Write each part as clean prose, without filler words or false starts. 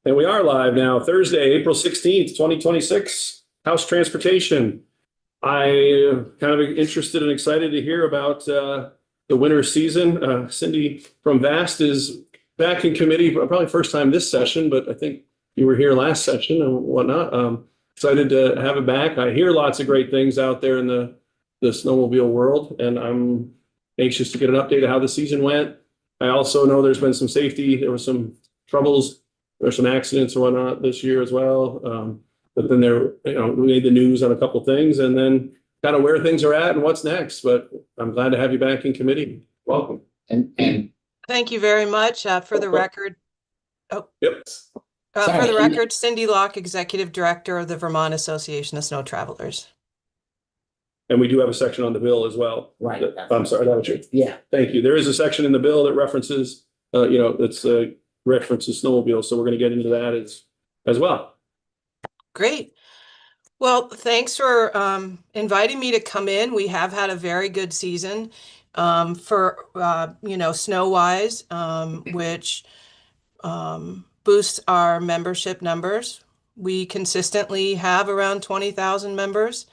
And we are live now, Thursday, April 16th, 2026, House Transportation. I kind of interested and excited to hear about the winter season. Cindy from VAST is back in committee, probably first time this session, but I think you were here last session and whatnot. Excited to have it back. I hear lots of great things out there in the snowmobile world, and I'm anxious to get an update of how the season went. I also know there's been some safety, there was some troubles, there's some accidents or whatnot this year as well. But then we made the news on a couple things, and then kind of where things are at and what's next. But I'm glad to have you back in committee. Welcome. And thank you very much. For the record, Yep. For the record, Cindy Locke, Executive Director of the Vermont Association of Snow Travelers. And we do have a section on the bill as well. Right. I'm sorry, that was you. Yeah. Thank you. There is a section in the bill that references, references snowmobiles. So we're going to get into that as well. Great. Well, thanks for inviting me to come in. We have had a very good season for, snow-wise, which boosts our membership numbers. We consistently have around 20,000 members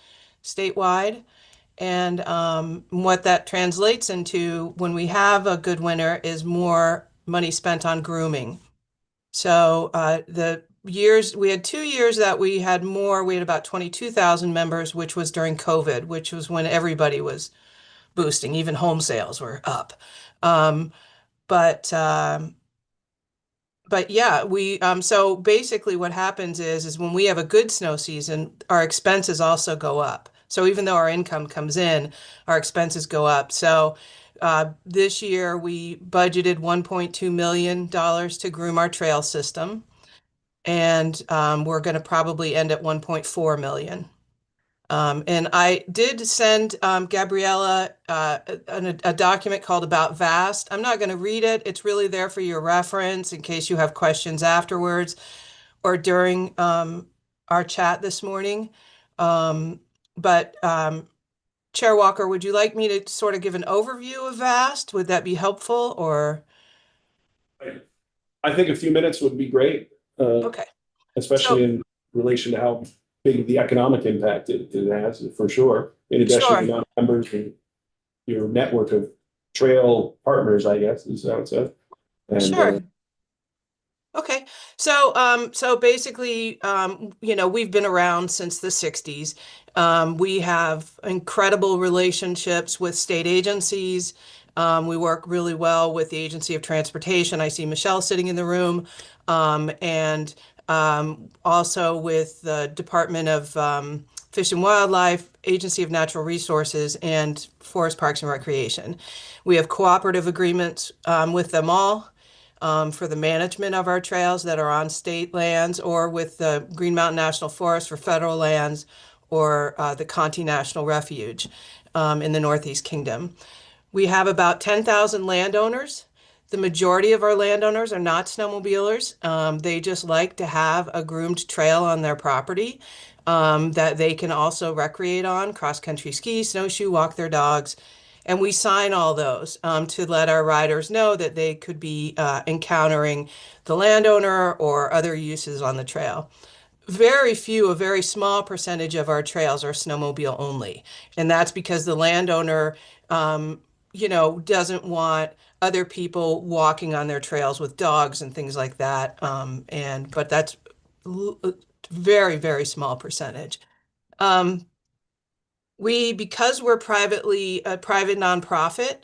statewide. And what that translates into when we have a good winter is more money spent on grooming. So we had 2 years that we had about 22,000 members, which was during COVID, which was when everybody was boosting, even home sales were up. But yeah, so basically what happens is when we have a good snow season, our expenses also go up. So even though our income comes in, our expenses go up. So this year we budgeted $1.2 million to groom our trail system. And we're going to probably end at 1.4 million. And I did send Gabriella a document called About VAST. I'm not going to read it. It's really there for your reference in case you have questions afterwards or during our chat this morning. But Chair Walker, would you like me to sort of give an overview of VAST? Would that be helpful, or? I think a few minutes would be great. Okay. Especially in relation to how big the economic impact it has, for sure. In addition to the amount of members and your network of trail partners, I guess, is how it said. Sure. Okay. So basically, we've been around since the 60s. We have incredible relationships with state agencies. We work really well with the Agency of Transportation. I see Michelle sitting in the room. And also with the Department of Fish and Wildlife, Agency of Natural Resources, and Forest Parks and Recreation. We have cooperative agreements with them all for the management of our trails that are on state lands, or with the Green Mountain National Forest for federal lands, or the Conti National Refuge in the Northeast Kingdom. We have about 10,000 landowners. The majority of our landowners are not snowmobilers. They just like to have a groomed trail on their property that they can also recreate on, cross-country ski, snowshoe, walk their dogs. And we sign all those to let our riders know that they could be encountering the landowner or other uses on the trail. A very small percentage of our trails are snowmobile only. And that's because the landowner, doesn't want other people walking on their trails with dogs and things like that. But that's very, very small percentage. Because we're a private nonprofit,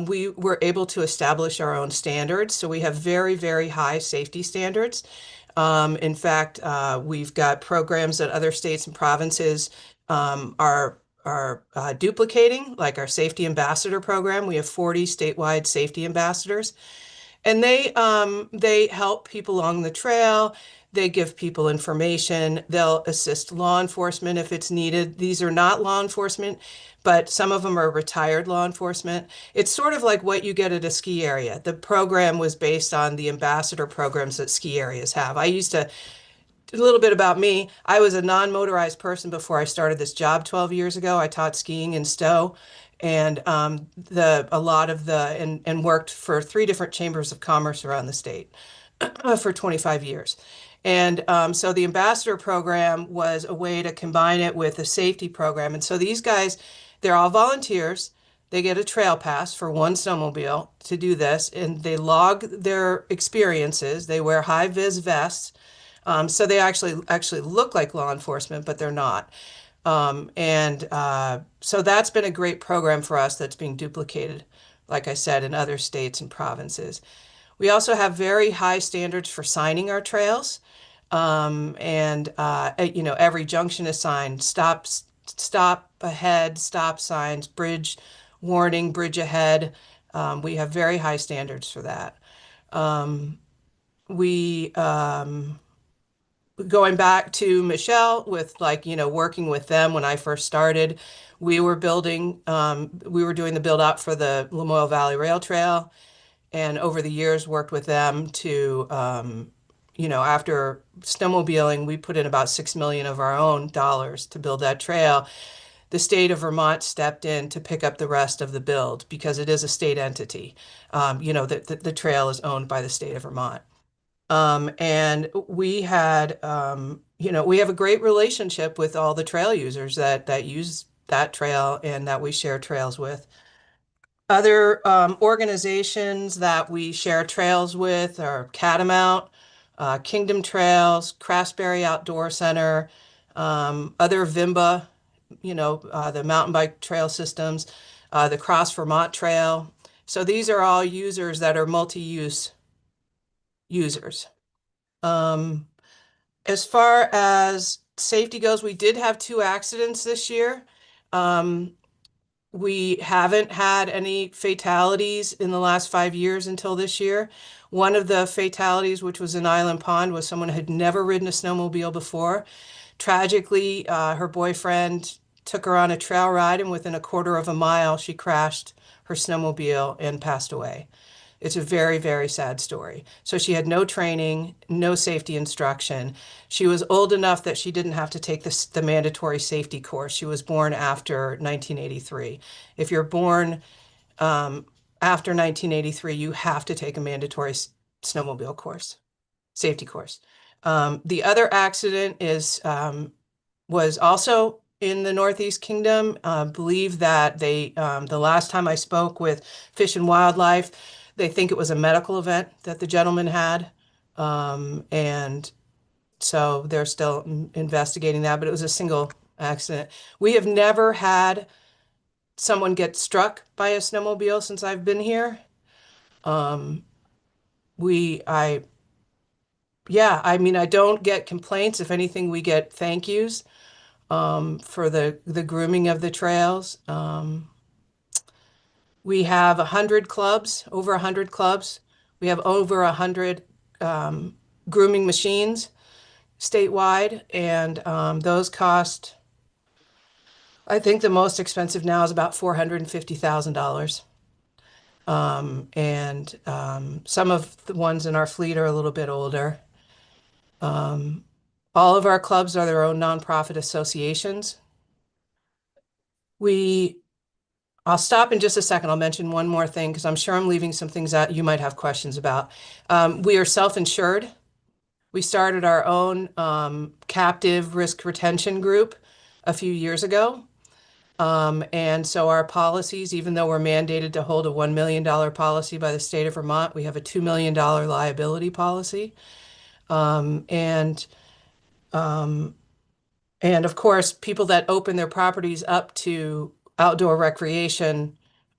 we were able to establish our own standards. So we have very, very high safety standards. In fact, we've got programs that other states and provinces are duplicating, like our Safety Ambassador program. We have 40 statewide safety ambassadors, and they help people along the trail. They give people information. They'll assist law enforcement if it's needed. These are not law enforcement, but some of them are retired law enforcement. It's sort of like what you get at a ski area. The program was based on the ambassador programs that ski areas have. A little bit about me. I was a non-motorized person before I started this job 12 years ago. I taught skiing in Stowe, and worked for 3 different chambers of commerce around the state. for 25 years. And so the ambassador program was a way to combine it with a safety program. And so these guys, they're all volunteers. They get a trail pass for one snowmobile to do this, and they log their experiences. They wear high vis vests, so they actually look like law enforcement, but they're not. So that's been a great program for us that's being duplicated, like I said, in other states and provinces. We also have very high standards for signing our trails. Every junction is signed, stop ahead, stop signs, bridge warning, bridge ahead. We have very high standards for that. We Going back to Michelle with working with them when I first started, we were doing the build out for the Lamoille Valley Rail Trail, and over the years worked with them to, after snowmobiling, we put in about 6 million of our own dollars to build that trail. The state of Vermont stepped in to pick up the rest of the build because it is a state entity. The trail is owned by the state of Vermont. And we had, we have a great relationship with all the trail users that use that trail and that we share trails with. Other organizations that we share trails with are Catamount, Kingdom Trails, Craftsbury Outdoor Center, other VIMBA, the mountain bike trail systems, the Cross Vermont Trail. So these are all users that are multi-use users. As far as safety goes, we did have 2 accidents this year. We haven't had any fatalities in the last 5 years until this year. One of the fatalities, which was in Island Pond, was someone who had never ridden a snowmobile before. Tragically, her boyfriend took her on a trail ride, and within a quarter of a mile, she crashed her snowmobile and passed away. It's a very, very sad story. So she had no training, no safety instruction. She was old enough that she didn't have to take the mandatory safety course. She was born after 1983. If you're born after 1983, you have to take a mandatory snowmobile course, safety course. The other accident was also in the Northeast Kingdom. Believe that the last time I spoke with Fish and Wildlife, they think it was a medical event that the gentleman had. And so they're still investigating that, but it was a single accident. We have never had someone get struck by a snowmobile since I've been here. I don't get complaints. If anything, we get thank yous for the grooming of the trails. We have 100 clubs, over 100 clubs. We have over 100 grooming machines statewide, and those cost, I think the most expensive now is about $450,000. Some of the ones in our fleet are a little bit older. All of our clubs are their own nonprofit associations. I'll stop in just a second. I'll mention one more thing because I'm sure I'm leaving some things out you might have questions about. We are self-insured. We started our own captive risk retention group a few years ago. And so our policies, even though we're mandated to hold a $1 million policy by the state of Vermont, we have a $2 million liability policy. And of course, people that open their properties up to outdoor recreation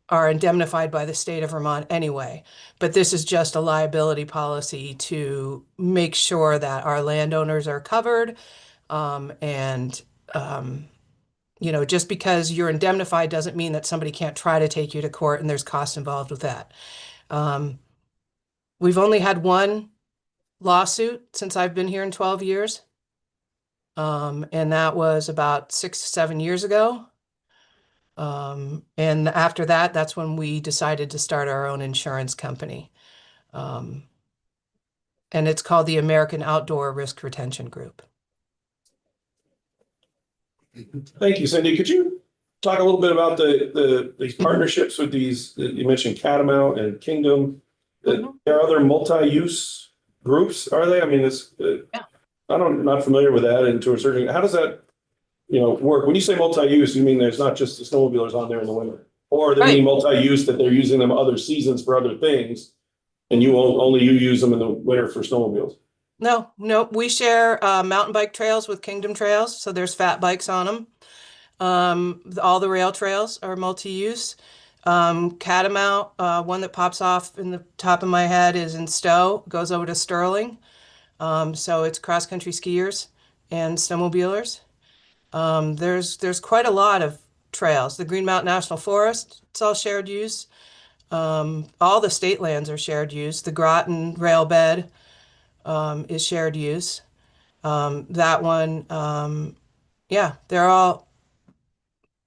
are indemnified by the state of Vermont anyway. But this is just a liability policy to make sure that our landowners are covered. Just because you're indemnified doesn't mean that somebody can't try to take you to court, and there's costs involved with that. We've only had one lawsuit since I've been here in 12 years. And that was about 6 to 7 years ago. And after that, that's when we decided to start our own insurance company. And it's called the American Outdoor Risk Retention Group. Thank you, Cindy. Could you talk a little bit about these partnerships with these, you mentioned Catamount and Kingdom. There are other multi-use groups, are they? I mean, Yeah. not familiar with that, and to a certain, how does that, work? When you say multi-use, you mean there's not just the snowmobilers on there in the winter? Or they mean Right. multi-use that they're using them other seasons for other things, and only you use them in the winter for snowmobiles? No, no, we share mountain bike trails with Kingdom Trails, so there's fat bikes on them. All the rail trails are multi-use. Catamount, one that pops off in the top of my head is in Stowe, goes over to Sterling. So it's cross-country skiers and snowmobilers. There's quite a lot of trails. The Green Mountain National Forest, it's all shared use. All the state lands are shared use. The Groton rail bed is shared use. That one, yeah,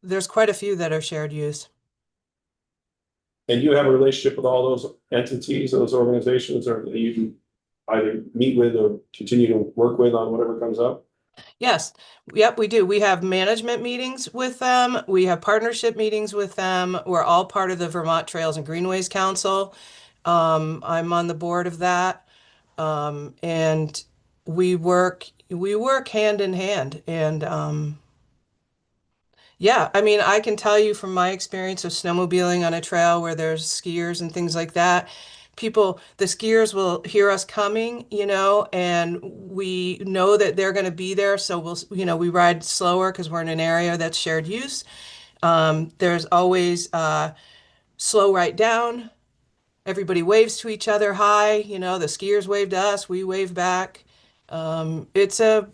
there's quite a few that are shared use. And you have a relationship with all those entities, those organizations, or that you can either meet with or continue to work with on whatever comes up? Yes, yep, we do. We have management meetings with them. We have partnership meetings with them. We're all part of the Vermont Trails and Greenways Council. I'm on the board of that. And we work hand in hand. And yeah, I mean, I can tell you from my experience of snowmobiling on a trail where there's skiers and things like that, the skiers will hear us coming, and we know that they're going to be there. So we ride slower because we're in an area that's shared use. There's always slow right down. Everybody waves to each other hi, the skiers wave to us, we wave back. It's a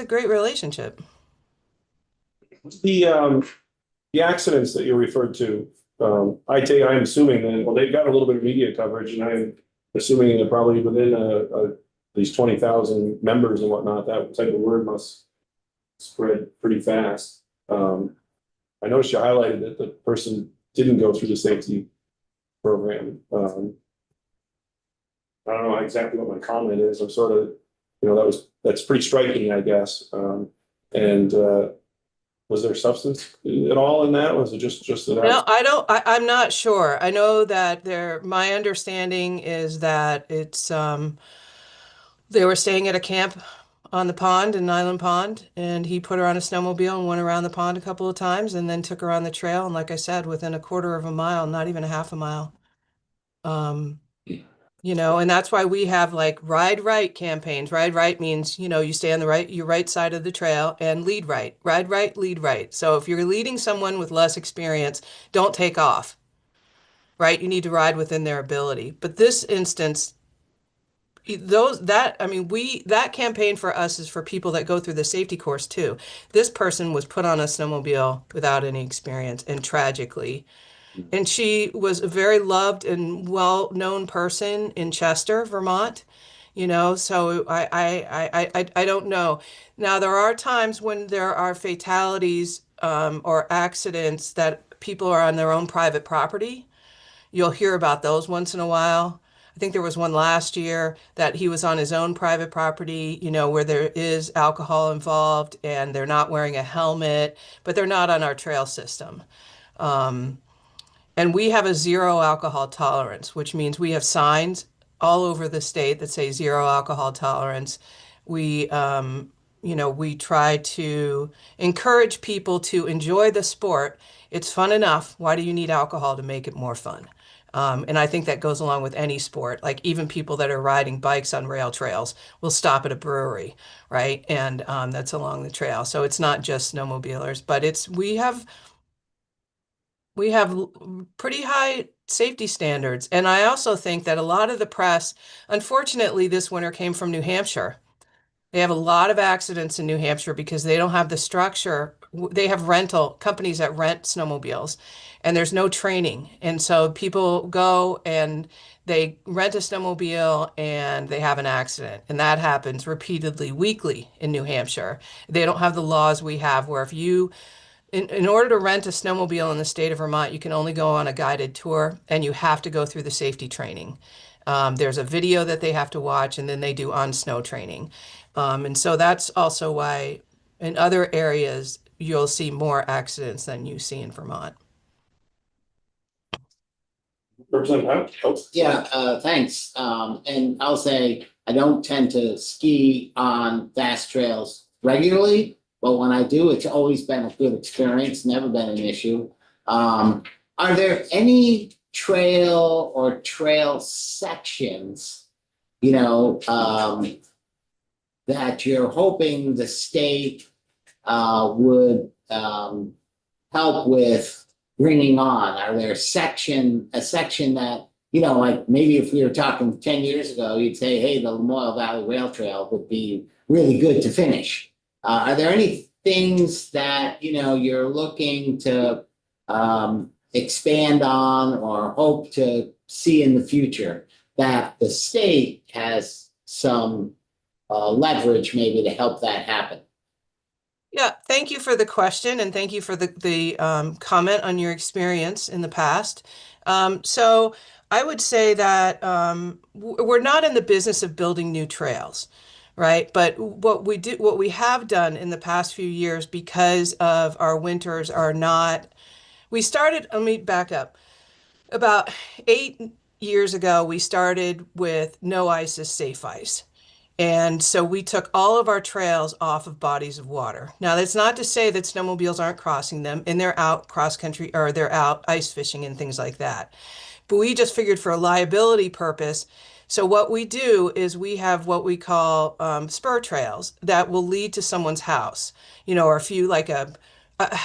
great relationship. The accidents that you referred to, I'm assuming that, well, they've got a little bit of media coverage, and I'm assuming that probably within these 20,000 members and whatnot, that type of word must spread pretty fast. I noticed you highlighted that the person didn't go through the safety program. I don't know exactly what my comment is. I'm sort of, that's pretty striking, I guess. And was there substance at all in that? Was it just that? No, I'm not sure. I know that my understanding is that they were staying at a camp on the pond in Island Pond, and he put her on a snowmobile and went around the pond a couple of times and then took her on the trail. And like I said, within a quarter of a mile, not even a half a mile. Um, and that's why we have like ride right campaigns. Ride right means, you stay on your right side of the trail, and lead right. Ride right, lead right. So if you're leading someone with less experience, don't take off, right? You need to ride within their ability. But this instance, that campaign for us is for people that go through the safety course too. This person was put on a snowmobile without any experience, and tragically. And she was a very loved and well-known person in Chester, Vermont. So I don't know. Now there are times when there are fatalities or accidents that people are on their own private property. You'll hear about those once in a while. I think there was one last year that he was on his own private property, where there is alcohol involved and they're not wearing a helmet, but they're not on our trail system. And we have a zero alcohol tolerance, which means we have signs all over the state that say zero alcohol tolerance. We try to encourage people to enjoy the sport. It's fun enough. Why do you need alcohol to make it more fun? And I think that goes along with any sport. Like even people that are riding bikes on rail trails will stop at a brewery, right? And that's along the trail. So it's not just snowmobilers, but we have pretty high safety standards. And I also think that a lot of the press, unfortunately, this winter came from New Hampshire. They have a lot of accidents in New Hampshire because they don't have the structure. They have rental companies that rent snowmobiles, and there's no training. And so people go and they rent a snowmobile and they have an accident. And that happens repeatedly, weekly in New Hampshire. They don't have the laws we have where if you in order to rent a snowmobile in the state of Vermont, you can only go on a guided tour and you have to go through the safety training. There's a video that they have to watch, and then they do on snow training. And so that's also why in other areas you'll see more accidents than you see in Vermont. Representative Howe? Oh, Yeah, thanks. And I'll say, I don't tend to ski on fast trails regularly, but when I do, it's always been a good experience, never been an issue. Are there any trail or trail sections, that you're hoping the state would help with bringing on? Are there a section that, like maybe if we were talking 10 years ago, you'd say, hey, the Lamoille Valley Rail Trail would be really good to finish. Are there any things that, you're looking to expand on or hope to see in the future that the state has some leverage maybe to help that happen? Yeah, thank you for the question and thank you for the comment on your experience in the past. So I would say that we're not in the business of building new trails, right? But what we have done in the past few years, because of our winters are not, we started, let me back up. About 8 years ago, we started with no ice is safe ice. And so we took all of our trails off of bodies of water. Now, that's not to say that snowmobiles aren't crossing them and they're out cross country or they're out ice fishing and things like that. But we just figured for a liability purpose. So what we do is we have what we call spur trails that will lead to someone's house, or a few like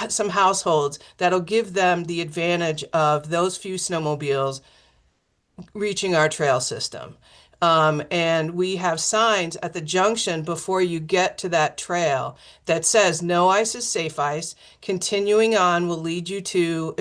some households that'll give them the advantage of those few snowmobiles reaching our trail system. And we have signs at the junction before you get to that trail that says no ice is safe ice. Continuing on will lead you to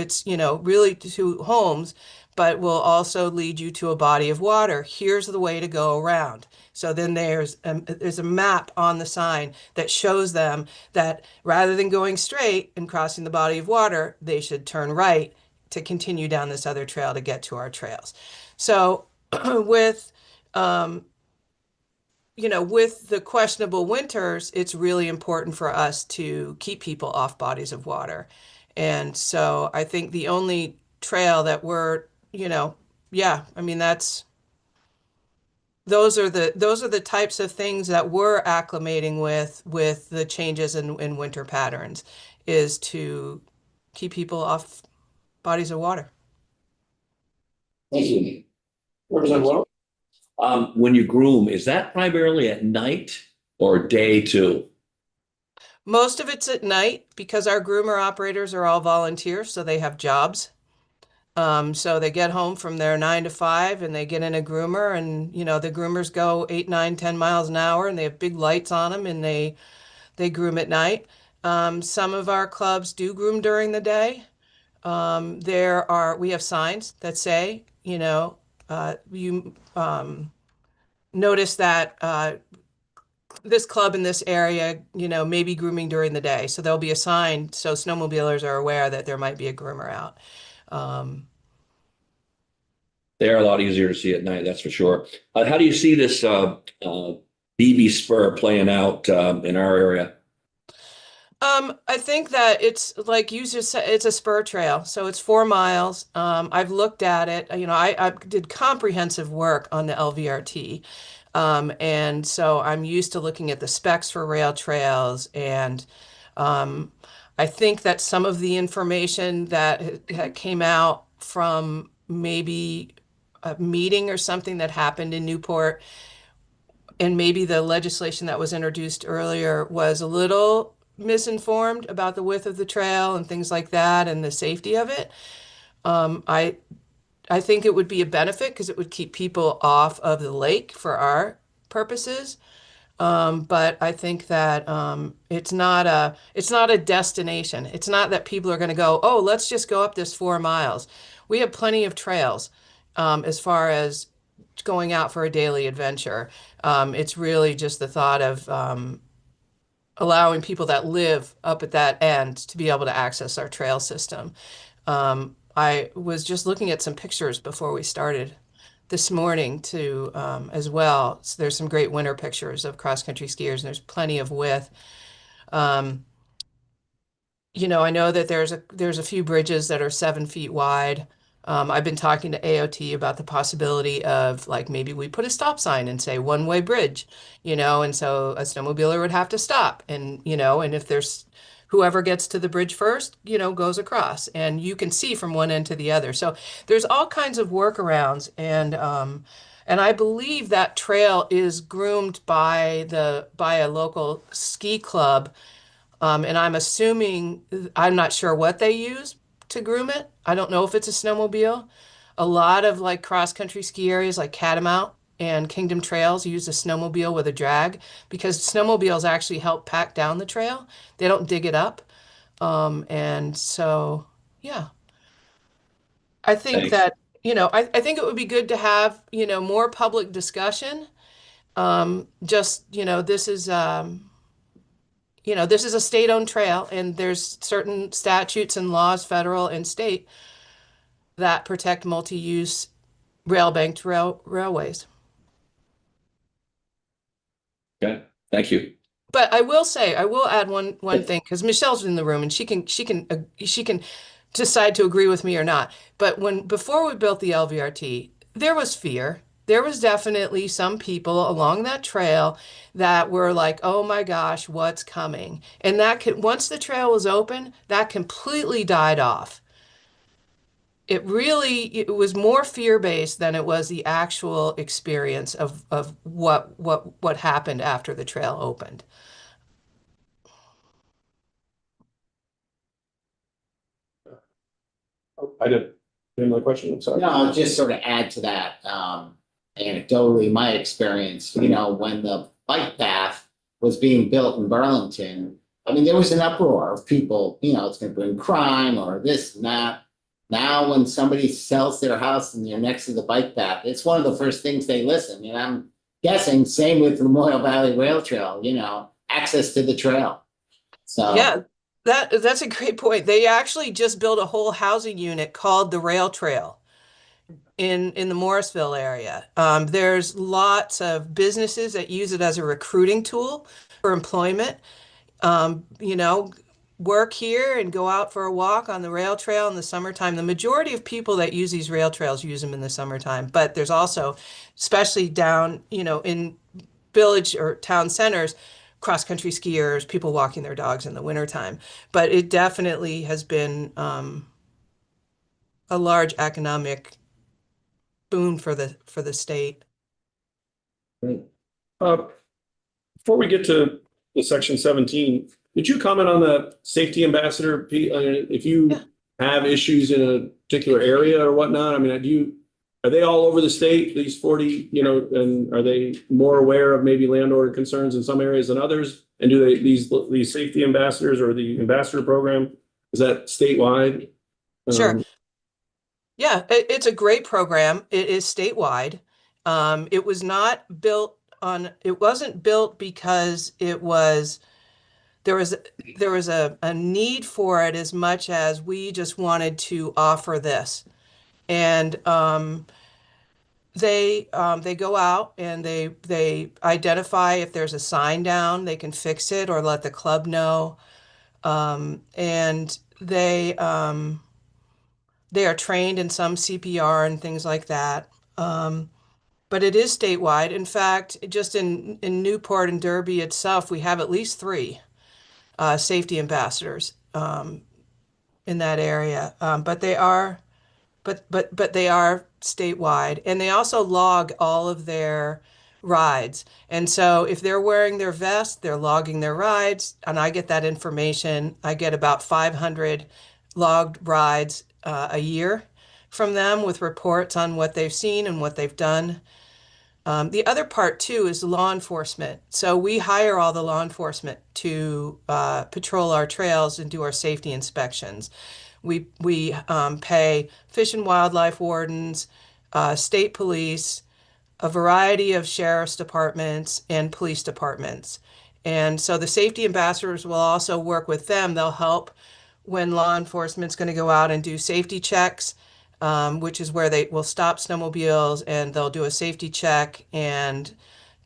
really to homes, but will also lead you to a body of water. Here's the way to go around. So then there's a map on the sign that shows them that rather than going straight and crossing the body of water, they should turn right to continue down this other trail to get to our trails. So with with the questionable winters, it's really important for us to keep people off bodies of water. And so I think the only trail that we're, yeah, I mean, those are the types of things that we're acclimating with the changes in winter patterns, is to keep people off bodies of water. Thank you. Representative Lowe? When you groom, is that primarily at night or day too? Most of it's at night because our groomer operators are all volunteers, so they have jobs. So they get home from their 9 to 5 and they get in a groomer, and the groomers go 8, 9, 10 miles an hour and they have big lights on them and they groom at night. Some of our clubs do groom during the day. We have signs that say, you notice that this club in this area, may be grooming during the day. So there'll be a sign so snowmobilers are aware that there might be a groomer out. They're a lot easier to see at night, that's for sure. How do you see this BB spur playing out in our area? I think that it's like you just said, it's a spur trail, so it's 4 miles. I've looked at it. I did comprehensive work on the LVRT, and so I'm used to looking at the specs for rail trails, and I think that some of the information that came out from maybe a meeting or something that happened in Newport, and maybe the legislation that was introduced earlier was a little misinformed about the width of the trail and things like that and the safety of it. I think it would be a benefit because it would keep people off of the lake for our purposes. But I think that it's not a destination. It's not that people are going to go, oh, let's just go up this 4 miles. We have plenty of trails as far as going out for a daily adventure. It's really just the thought of allowing people that live up at that end to be able to access our trail system. I was just looking at some pictures before we started this morning too, as well. So there's some great winter pictures of cross-country skiers, and there's plenty of width. I know that there's a few bridges that are 7 feet wide. I've been talking to AOT about the possibility of like maybe we put a stop sign and say one-way bridge, and so a snowmobiler would have to stop and if there's whoever gets to the bridge first, goes across and you can see from one end to the other. So there's all kinds of workarounds and I believe that trail is groomed by a local ski club. And I'm not sure what they use to groom it. I don't know if it's a snowmobile. A lot of like cross-country ski areas like Catamount and Kingdom Trails use a snowmobile with a drag because snowmobiles actually help pack down the trail. They don't dig it up. And so, yeah, I think Thanks. that, I think it would be good to have, more public discussion. This is a state-owned trail, and there's certain statutes and laws, federal and state, that protect multi-use rail-banked railways. Okay, thank you. But I will add one thing because Michelle's in the room and she can decide to agree with me or not. But before we built the LVRT, there was fear. There was definitely some people along that trail that were like, "Oh my gosh, what's coming?" And once the trail was open, that completely died off. It was more fear-based than it was the actual experience of what happened after the trail opened. Oh, I did. Any other question? I'm sorry. No, I'll just sort of add to that. Anecdotally, my experience, when the bike path was being built in Burlington, I mean, there was an uproar of people, it's going to bring crime or this and that. Now, when somebody sells their house and you're next to the bike path, it's one of the first things they listen. And I'm guessing same with Memorial Valley Rail Trail, access to the trail. So Yeah, that's a great point. They actually just built a whole housing unit called the Rail Trail in the Morrisville area. There's lots of businesses that use it as a recruiting tool for employment. You know, work here and go out for a walk on the rail trail in the summertime. The majority of people that use these rail trails use them in the summertime, but there's also, especially down, in village or town centers, cross-country skiers, people walking their dogs in the wintertime. But it definitely has been a large economic boon for the state. great. Uh, Before we get to the section 17, did you comment on the safety ambassador? If you Yeah. have issues in a particular area or whatnot, I mean, are they all over the state, these 40, and are they more aware of maybe landowner concerns in some areas than others? And do these safety ambassadors or the ambassador program, is that statewide? Sure. Yeah, it's a great program. It is statewide. It wasn't built because there was a need for it as much as we just wanted to offer this. And they go out and they identify if there's a sign down, they can fix it or let the club know. And they are trained in some CPR and things like that. But it is statewide. In fact, just in Newport and Derby itself, we have at least three safety ambassadors in that area. But they are statewide, and they also log all of their rides. And so if they're wearing their vest, they're logging their rides, and I get that information. I get about 500 logged rides a year from them with reports on what they've seen and what they've done. The other part too is law enforcement. So we hire all the law enforcement to patrol our trails and do our safety inspections. We pay fish and wildlife wardens, state police, a variety of sheriff's departments and police departments. And so the safety ambassadors will also work with them. They'll help when law enforcement's going to go out and do safety checks, which is where they will stop snowmobiles and they'll do a safety check and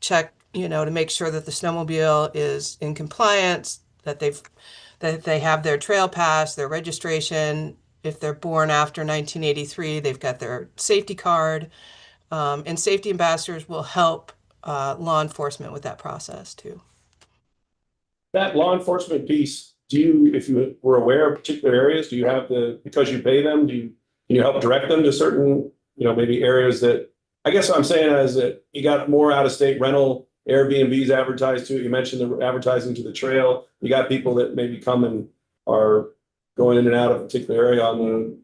check, to make sure that the snowmobile is in compliance, that they have their trail pass, their registration, if they're born after 1983, they've got their safety card. And safety ambassadors will help law enforcement with that process too. That law enforcement piece, do you, if you were aware of particular areas, do you have because you pay them, can you help direct them to certain, maybe areas that, I guess what I'm saying is that you got more out-of-state rental Airbnbs advertised to it. You mentioned the advertising to the trail. You got people that maybe come and are going in and out of a particular area on the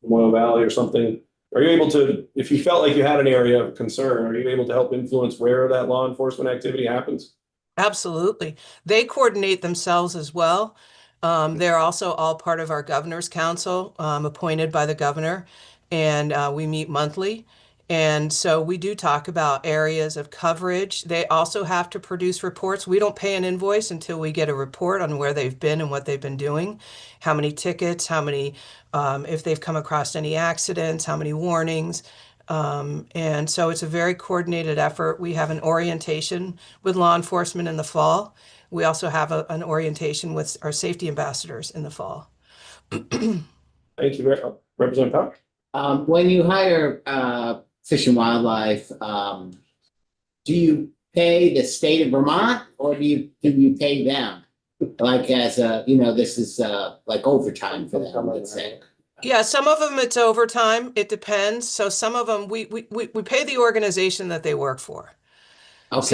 Moyle Valley or something. Are you able to, if you felt like you had an area of concern, are you able to help influence where that law enforcement activity happens? Absolutely. They coordinate themselves as well. They're also all part of our governor's council, appointed by the governor, and we meet monthly. And so we do talk about areas of coverage. They also have to produce reports. We don't pay an invoice until we get a report on where they've been and what they've been doing, how many tickets, how many, if they've come across any accidents, how many warnings. And so it's a very coordinated effort. We have an orientation with law enforcement in the fall. We also have an orientation with our safety ambassadors in the fall. Thank you, Representative Powell. When you hire Fish and Wildlife, do you pay the state of Vermont or do you pay them? Like as this is like overtime for them, let's say. Yeah, some of them it's overtime. It depends. So some of them we pay the organization that they work for. Okay.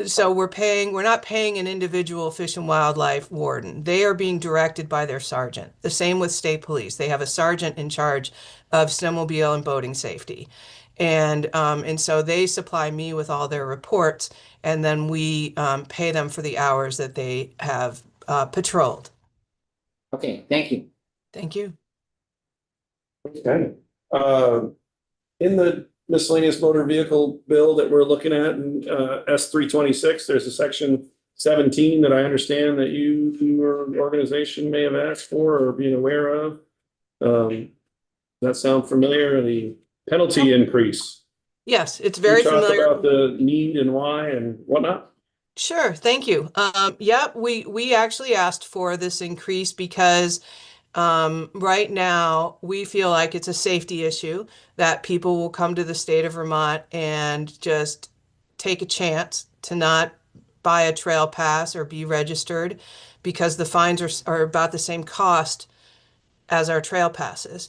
So we're not paying an individual Fish and Wildlife warden. They are being directed by their sergeant. The same with state police. They have a sergeant in charge of snowmobile and boating safety. And so they supply me with all their reports, and then we pay them for the hours that they have patrolled. Okay, thank you. Thank you. Okay. In the miscellaneous motor vehicle bill that we're looking at in S326, there's a section 17 that I understand that your organization may have asked for or being aware of. Does that sound familiar? The penalty increase. Yes, it's very Can you talk familiar. about the need and why and whatnot? Sure, thank you. Yeah, we actually asked for this increase because right now we feel like it's a safety issue that people will come to the state of Vermont and just take a chance to not buy a trail pass or be registered because the fines are about the same cost as our trail passes.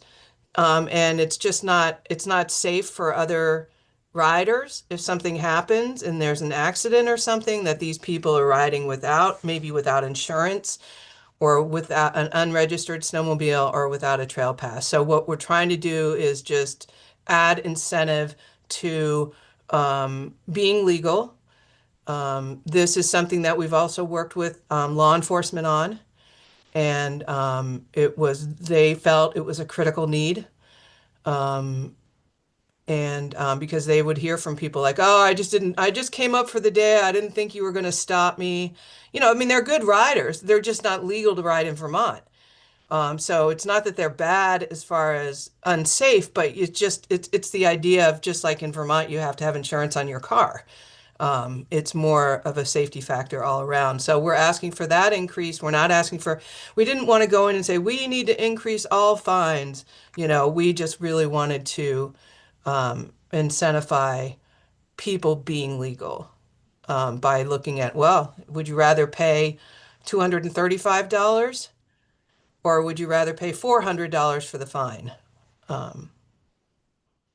And it's not safe for other riders if something happens and there's an accident or something that these people are riding maybe without insurance or without an unregistered snowmobile or without a trail pass. So what we're trying to do is just add incentive to being legal. This is something that we've also worked with law enforcement on, and they felt it was a critical need. Because they would hear from people like, oh, I just came up for the day. I didn't think you were going to stop me. They're good riders. They're just not legal to ride in Vermont. So it's not that they're bad as far as unsafe, but it's the idea of just like in Vermont, you have to have insurance on your car. It's more of a safety factor all around. So we're asking for that increase. We didn't want to go in and say, we need to increase all fines. We just really wanted to incentivize people being legal by looking at, well, would you rather pay $235 or would you rather pay $400 for the fine?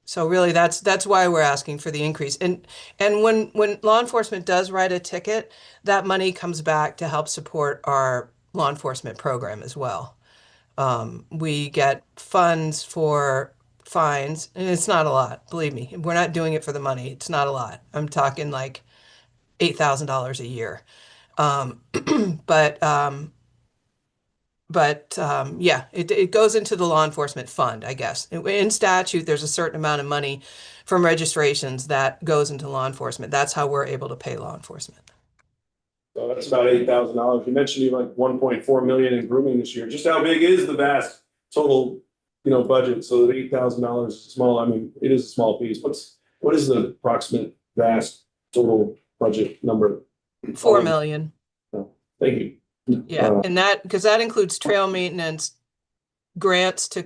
So really that's why we're asking for the increase. And when law enforcement does write a ticket, that money comes back to help support our law enforcement program as well. We get funds for fines, and it's not a lot, believe me. We're not doing it for the money. It's not a lot. I'm talking like $8,000 a year. Yeah, it goes into the law enforcement fund, I guess. In statute, there's a certain amount of money from registrations that goes into law enforcement. That's how we're able to pay law enforcement. So that's about $8,000. You mentioned you like 1.4 million in grooming this year. Just how big is the vast total, budget? So the $8,000 is small. I mean, it is a small piece. What is the approximate vast total budget number? 4 million. Thank you. Yeah, and because that includes trail maintenance, grants to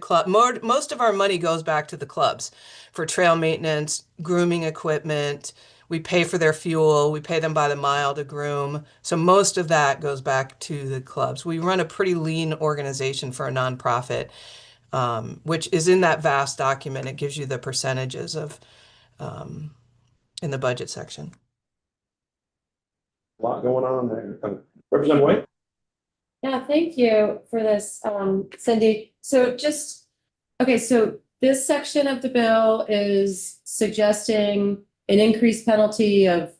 most of our money goes back to the clubs for trail maintenance, grooming equipment. We pay for their fuel. We pay them by the mile to groom. So most of that goes back to the clubs. We run a pretty lean organization for a nonprofit, which is in that vast document. It gives you the percentages of in the budget section. A lot going on there. Representative White? Yeah, thank you for this, Cindy. So okay, so this section of the bill is suggesting an increased penalty of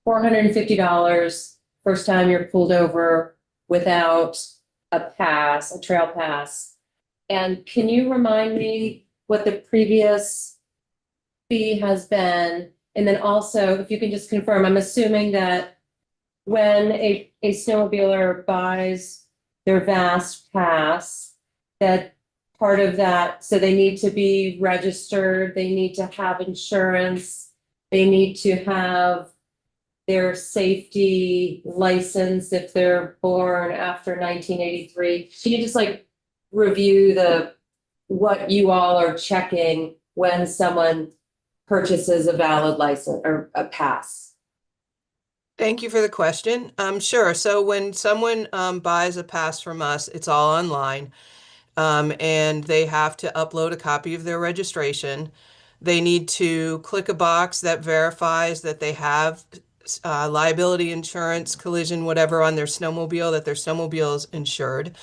$450 first time you're pulled over without a trail pass. And can you remind me what the previous fee has been? And then also, if you can just confirm, I'm assuming that when a snowmobiler buys their VAST pass, that part of that, so they need to be registered, they need to have insurance, they need to have their safety license if they're born after 1983. Can you just like review what you all are checking when someone purchases a valid license or a pass? Thank you for the question. Sure. So when someone buys a pass from us, it's all online, and they have to upload a copy of their registration. They need to click a box that verifies that they have liability insurance, collision, whatever on their snowmobile, that their snowmobile is insured,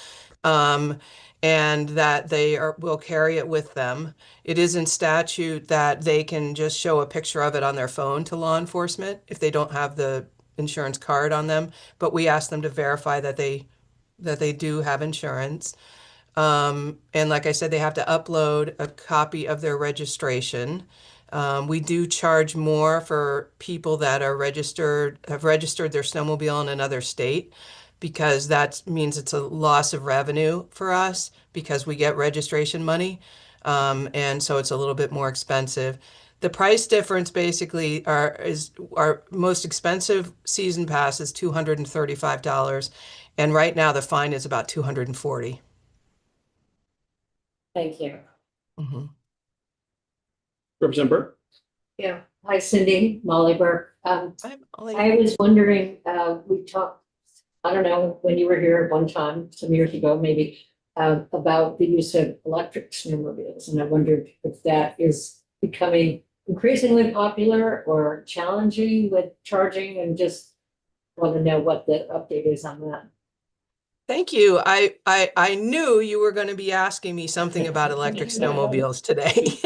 and that will carry it with them. It is in statute that they can just show a picture of it on their phone to law enforcement if they don't have the insurance card on them, but we ask them to verify that they do have insurance. And like I said, they have to upload a copy of their registration. We do charge more for people that have registered their snowmobile in another state, because that means it's a loss of revenue for us because we get registration money. And so it's a little bit more expensive. The price difference basically is our most expensive season pass is $235. And right now the fine is about $240. Thank you. Mm-hmm. Representative Burke? Yeah, hi Cindy, Molly Burke. I was wondering, we talked, I don't know, when you were here one time, some years ago, maybe, about the use of electric snowmobiles. And I wondered if that is becoming increasingly popular or challenging with charging, and just want to know what the update is on that. Thank you. I knew you were going to be asking me something about electric snowmobiles today.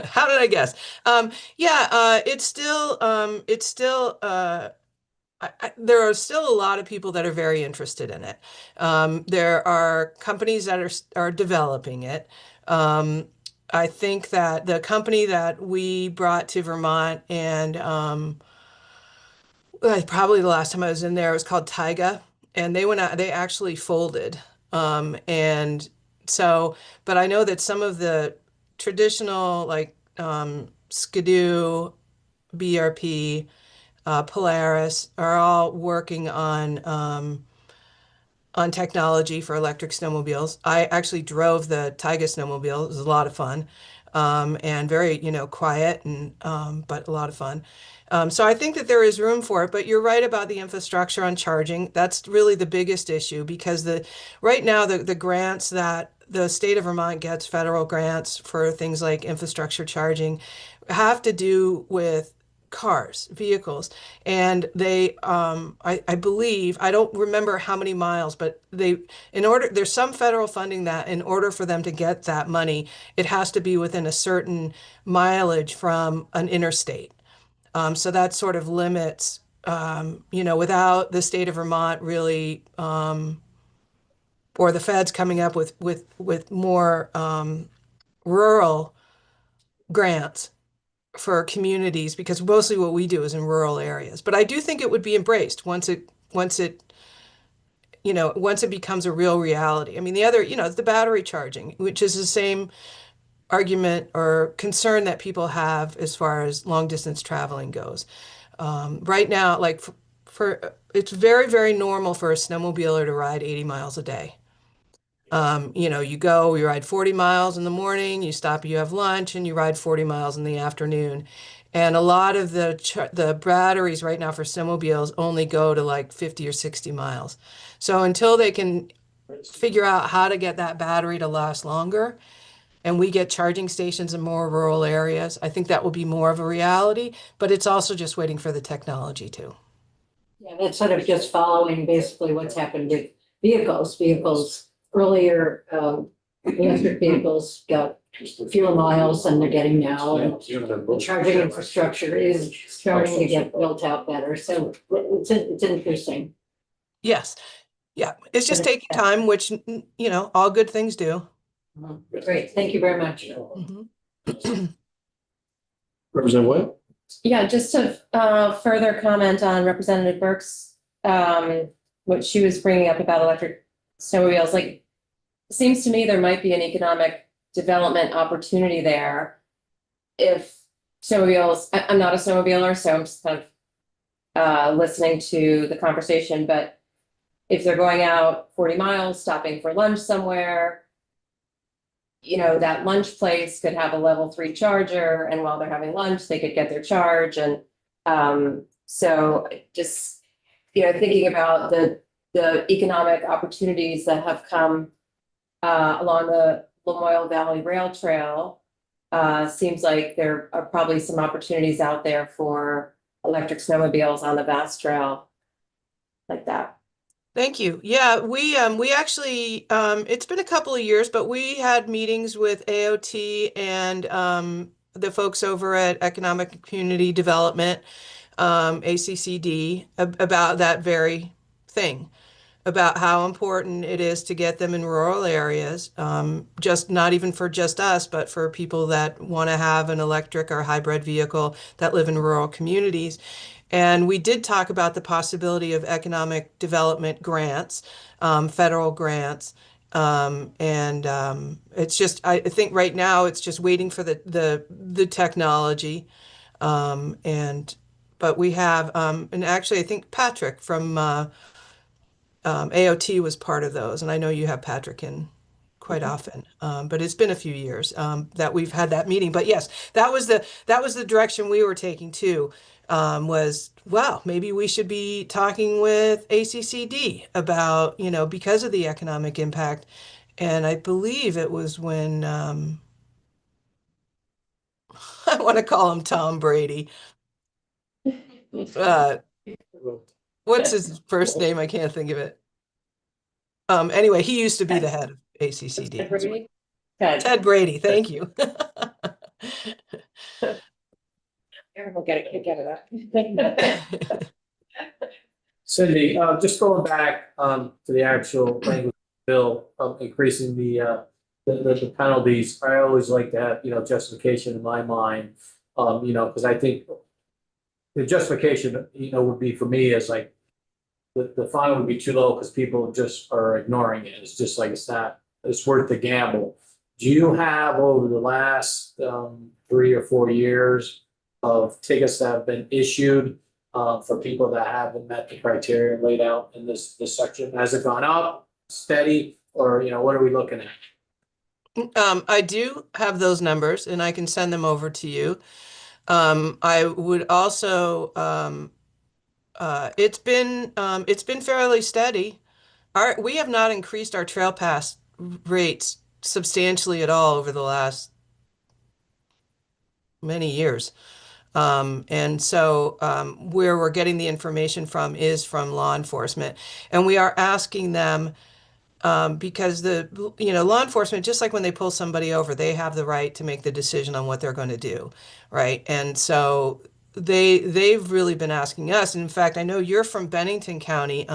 How did I guess? It's still there are still a lot of people that are very interested in it. There are companies that are developing it. I think that the company that we brought to Vermont, and probably the last time I was in there, it was called Taiga, and they went out, they actually folded. And so, but I know that some of the traditional, like Skidoo, BRP, Polaris are all working on technology for electric snowmobiles. I actually drove the Taiga snowmobile. It was a lot of fun, and very, quiet, and but a lot of fun. So I think that there is room for it, but you're right about the infrastructure on charging. That's really the biggest issue, because right now the grants that the state of Vermont gets, federal grants for things like infrastructure charging, have to do with cars, vehicles, and they I believe, I don't remember how many miles, but there's some federal funding that in order for them to get that money, it has to be within a certain mileage from an interstate. So that sort of limits, without the state of Vermont really, or the feds coming up with more rural grants for communities, because mostly what we do is in rural areas. But I do think it would be embraced once it becomes a real reality. I mean, the other, the battery charging, which is the same argument or concern that people have as far as long distance traveling goes. Right now, like for it's very, very normal for a snowmobiler to ride 80 miles a day. You know, you ride 40 miles in the morning, you stop, you have lunch, and you ride 40 miles in the afternoon. And a lot of the batteries right now for snowmobiles only go to like 50 or 60 miles. So until they can figure out how to get that battery to last longer, and we get charging stations in more rural areas, I think that will be more of a reality, but it's also just waiting for the technology too. Yeah, that's sort of just following basically what's happened with vehicles. Earlier, electric vehicles got fewer miles than they're getting now, and the charging infrastructure is starting to get built out better. So it's interesting. Yes. Yeah. It's just taking time, which, you know, all good things do. Great, thank you very much. Mhm. Representative Webb? Yeah, just to further comment on Representative Burke's, what she was bringing up about electric snowmobiles, like, it seems to me there might be an economic development opportunity there. If snowmobiles, I'm not a snowmobiler, so I'm just kind of listening to the conversation, but if they're going out 40 miles, stopping for lunch somewhere, you know, that lunch place could have a level 3 charger, and while they're having lunch, they could get their charge. And so just, you know, thinking about the economic opportunities that have come along the Lamoille Valley Rail Trail, seems like there are probably some opportunities out there for electric snowmobiles on the Vast Trail like that. Thank you. Yeah, we actually it's been a couple of years, but we had meetings with AOT and the folks over at Economic and Community Development, ACCD, about that very thing, about how important it is to get them in rural areas, just not even for just us, but for people that want to have an electric or hybrid vehicle that live in rural communities. And we did talk about the possibility of economic development grants, federal grants. It's just, I think right now it's just waiting for the technology. But we have, and actually I think Patrick from AOT was part of those. And I know you have Patrick in quite often, but it's been a few years that we've had that meeting. But yes, that was the direction we were taking too. Was, wow, maybe we should be talking with ACCD about, you know, because of the economic impact. And I believe it was when I want to call him Tom Brady. What's his first name? I can't think of it. Anyway, he used to be the head of ACCD. Ted Brady, thank you. Aaron will get a kick out of that. Cindy, just going back to the actual language bill of increasing the penalties, I always like to have, you know, justification in my mind. You know, because I think the justification, you know, would be for me is like the fine would be too low because people just are ignoring it. It's just like it's worth the gamble. Do you have over the last 3 or 4 years of tickets that have been issued for people that haven't met the criteria laid out in this section? Has it gone up, steady, or, you know, what are we looking at? I do have those numbers and I can send them over to you. I would also, it's been fairly steady. We have not increased our trail pass rates substantially at all over the last many years. And so where we're getting the information from is from law enforcement. And we are asking them because law enforcement, just like when they pull somebody over, they have the right to make the decision on what they're going to do, right? And so they've really been asking us. And in fact, I know you're from Bennington County.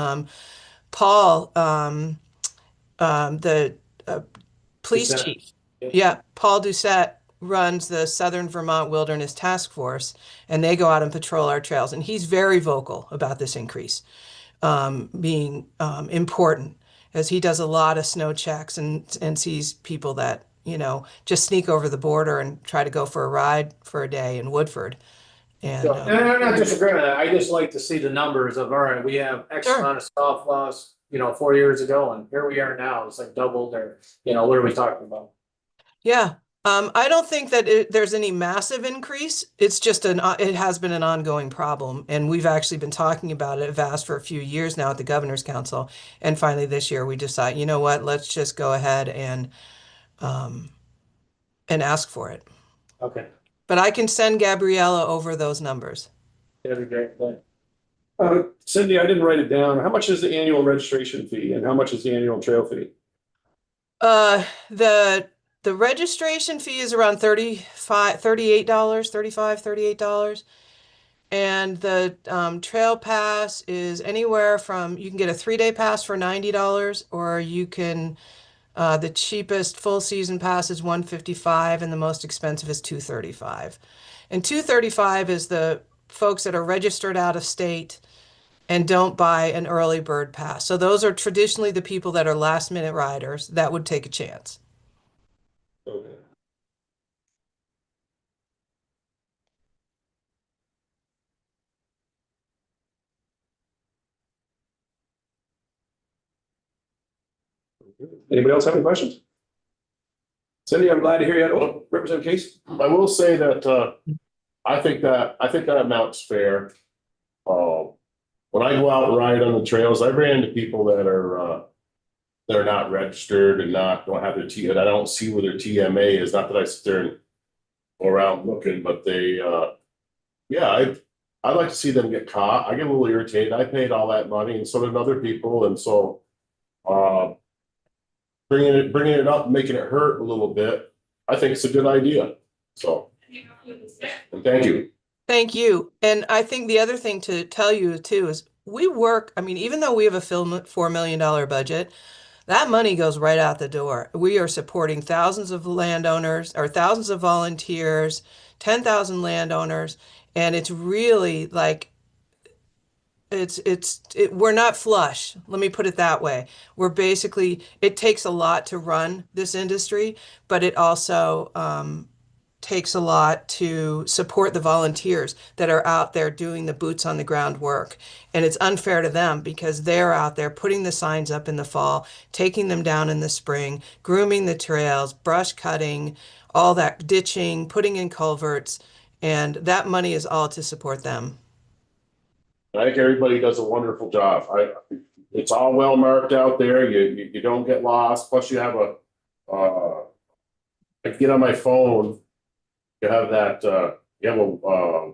Paul, the police Doucette. chief, yeah, Paul Doucette runs the Southern Vermont Wilderness Task Force, and they go out and patrol our trails. And he's very vocal about this increase being important, as he does a lot of snow checks and sees people that, you know, just sneak over the border and try to go for a ride for a day in Woodford. And And I'm not disagreeing with that. I just like to see the numbers of, all right, we have X Sure. amount of stop loss, 4 years ago, and here we are now, it's like doubled, or, what are we talking about? Yeah. I don't think that there's any massive increase. It's just it has been an ongoing problem. And we've actually been talking about it at VAST for a few years now at the Governor's Council. And finally this year we decide, you know what, let's just go ahead and ask for it. Okay. But I can send Gabriella over those numbers. That'd be great. Thanks. Cindy, I didn't write it down. How much is the annual registration fee and how much is the annual trail fee? The registration fee is around $38, $38. And the trail pass is anywhere from, you can get a 3-day pass for $90, or you can, the cheapest full season pass is $155 and the most expensive is $235. And $235 is the folks that are registered out of state and don't buy an early bird pass. So those are traditionally the people that are last minute riders that would take a chance. Okay. Anybody else have any questions? Cindy, I'm glad to hear you. Oh, Representative Case? I will say that, I think that amount's fair. When I go out and ride on the trails, I ran into people that are not registered and don't have their T, and I don't see where their TMA is, not that I sit there and go around looking, but they, yeah, I'd like to see them get caught. I get a little irritated. I paid all that money and so did other people, and so, bringing it up, making it hurt a little bit, I think it's a good idea, so. And thank you. Thank you. And I think the other thing to tell you too is we work, I mean, even though we have a $4 million budget, that money goes right out the door. We are supporting thousands of landowners or thousands of volunteers, 10,000 landowners, and it's really like we're not flush. Let me put it that way. We're basically, it takes a lot to run this industry, but it also takes a lot to support the volunteers that are out there doing the boots on the ground work. And it's unfair to them because they're out there putting the signs up in the fall, taking them down in the spring, grooming the trails, brush cutting, all that ditching, putting in culverts, and that money is all to support them. I think everybody does a wonderful job. It's all well marked out there. You don't get lost. Plus you have I get on my phone, you have that, you have a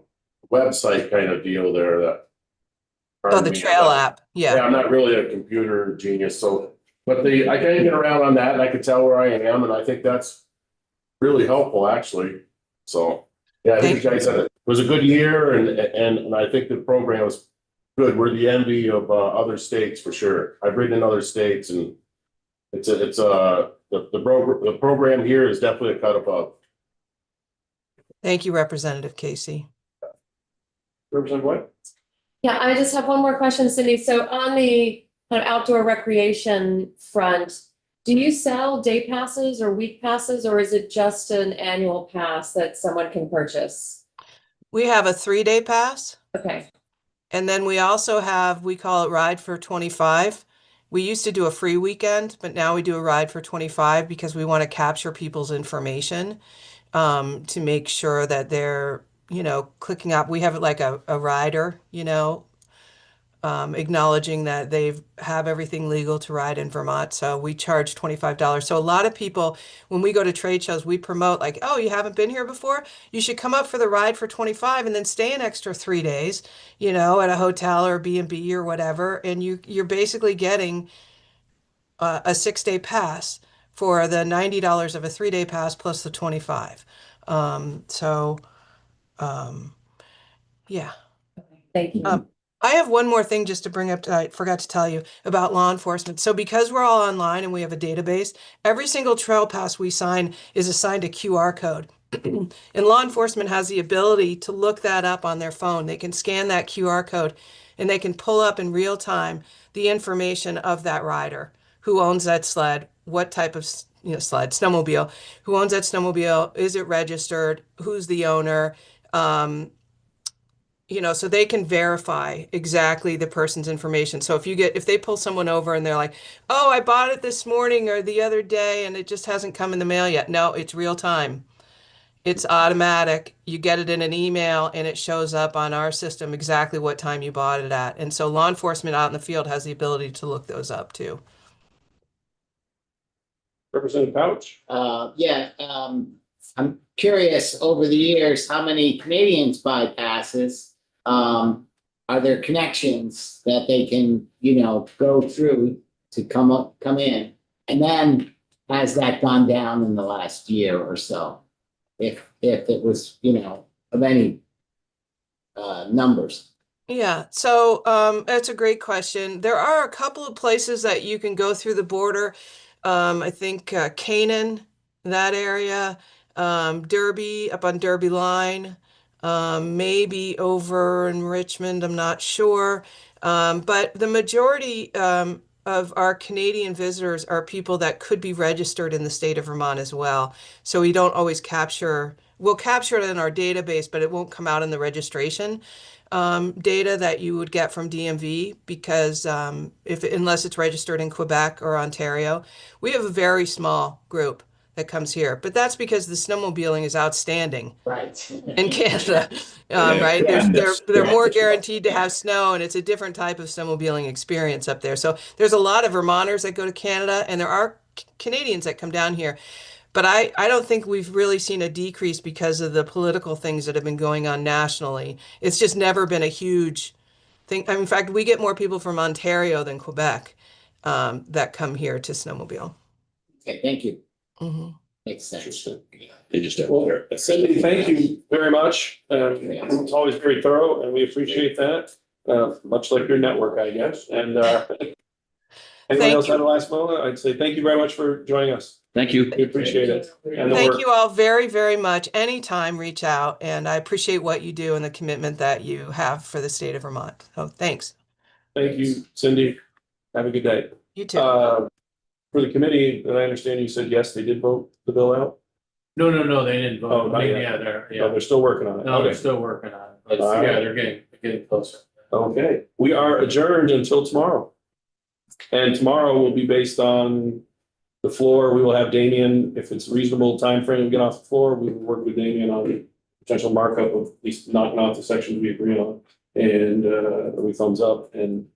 website kind of deal there that. Oh, the trail app. Yeah, Yeah. I'm not really a computer genius, so, but I can get around on that and I can tell where I am, and I think that's really helpful, actually. So, yeah, I think you guys it was a good year, and I think the program was good. We're the envy of other states for sure. I've ridden in other states, and the program here is definitely a cut above. Thank you, Representative Casey. Representative White? Yeah, I just have one more question, Cindy. So on the kind of outdoor recreation front, do you sell day passes or week passes, or is it just an annual pass that someone can purchase? We have a 3-day pass. Okay. And then we also have, we call it Ride for 25. We used to do a free weekend, but now we do a Ride for 25 because we want to capture people's information to make sure that they're, clicking up. We have like a rider, acknowledging that they have everything legal to ride in Vermont. So we charge $25. So a lot of people, when we go to trade shows, we promote like, oh, you haven't been here before? You should come up for the Ride for 25 and then stay an extra 3 days, at a hotel or B&B or whatever. And you're basically getting a 6-day pass for the $90 of a 3-day pass plus the 25. Yeah. Thank you. I have one more thing just to bring up, I forgot to tell you about law enforcement. So because we're all online and we have a database, every single trail pass we sign is assigned a QR code. And law enforcement has the ability to look that up on their phone. They can scan that QR code and they can pull up in real time the information of that rider, who owns that sled, what type of sled, snowmobile, who owns that snowmobile, is it registered, who's the owner, you know, so they can verify exactly the person's information. So if they pull someone over and they're like, oh, I bought it this morning or the other day and it just hasn't come in the mail yet. No, it's real time. It's automatic. You get it in an email and it shows up on our system exactly what time you bought it at. And so law enforcement out in the field has the ability to look those up too. Representative Couch? I'm curious, over the years, how many Canadians bypasses, are there connections that they can, go through to come in? And then has that gone down in the last year or so? If it was, of any numbers. Yeah, so that's a great question. There are a couple of places that you can go through the border. I think Canaan, that area, Derby, up on Derby Line, maybe over in Richmond, I'm not sure. But the majority of our Canadian visitors are people that could be registered in the state of Vermont as well. So we don't always we'll capture it in our database, but it won't come out in the registration data that you would get from DMV because unless it's registered in Quebec or Ontario, we have a very small group that comes here. But that's because the snowmobiling is outstanding Right. in Canada, right? They're more guaranteed to have snow, and it's a different type of snowmobiling experience up there. So there's a lot of Vermonters that go to Canada, and there are Canadians that come down here. But I don't think we've really seen a decrease because of the political things that have been going on nationally. It's just never been a huge thing. In fact, we get more people from Ontario than Quebec that come here to snowmobile. Okay, thank you. Mm-hmm. Makes sense. They just have. Well, Cindy, thank you very much. It's always very thorough and we appreciate that. Much like your network, I guess. And anyone else had a last moment? I'd say thank you very much for joining us. Thank you. We appreciate it. And the Thank work. you all very, very much. Anytime, reach out. And I appreciate what you do and the commitment that you have for the state of Vermont. So thanks. Thank you, Cindy. Have a good day. You too. For the committee, and I understand you said yes, they did vote the bill out. No, they didn't Oh, vote. not I mean, yet. yeah, They're still working on it. no, they're Okay. still working on it. But All right. yeah, they're getting closer. Okay, we are adjourned until tomorrow. And tomorrow will be based on the floor. We will have Damien, if it's a reasonable time frame to get off the floor, we will work with Damien on potential markup of at least knocking off the sections we agree on. And we thumbs up and